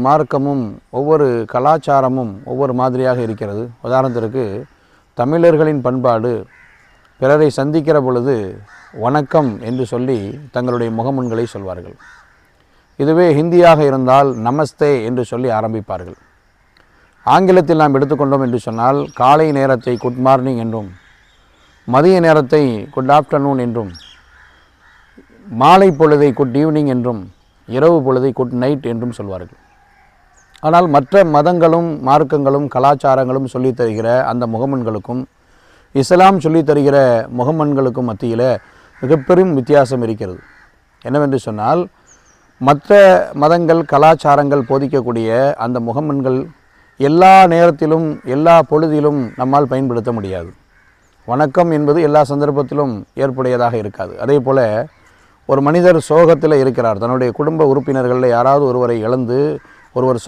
மார்க்கமும் ஒவ்வொரு கலாச்சாரமும் ஒவ்வொரு மாதிரியாக இருக்கிறது. உதாரணத்திற்கு தமிழர்களின் பண்பாடு பிறரை சந்திக்கிற பொழுது வணக்கம் என்று சொல்லி தங்களுடைய முகமுன்களை சொல்வார்கள். இதுவே ஹிந்தியாக இருந்தால் நமஸ்தே என்று சொல்லி ஆரம்பிப்பார்கள். ஆங்கிலத்தில் நாம் எடுத்துக்கொண்டோம் என்று சொன்னால் காலை நேரத்தை குட் மார்னிங் என்றும், மதிய நேரத்தை குட் ஆஃப்டர்நூன் என்றும், மாலை பொழுதை குட் ஈவினிங் என்றும், இரவு பொழுதை குட் நைட் என்றும் சொல்வார்கள். ஆனால் மற்ற மதங்களும் மார்க்கங்களும் கலாச்சாரங்களும் சொல்லித் தருகிற அந்த முகமன்களுக்கும் இஸ்லாம் சொல்லித் தருகிற முகமன்களுக்கும் மத்தியில் மிகப்பெரும் வித்தியாசம் இருக்கிறது. என்னவென்று சொன்னால், மற்ற மதங்கள் கலாச்சாரங்கள் போதிக்கக்கூடிய அந்த முகமன்கள் எல்லா நேரத்திலும் எல்லா பொழுதிலும் நம்மால் பயன்படுத்த முடியாது. வணக்கம் என்பது எல்லா சந்தர்ப்பத்திலும் ஏற்புடையதாக இருக்காது. அதே போல் ஒரு மனிதர் சோகத்தில் இருக்கிறார், தன்னுடைய குடும்ப உறுப்பினர்களில் யாராவது ஒருவரை இழந்து ஒருவர்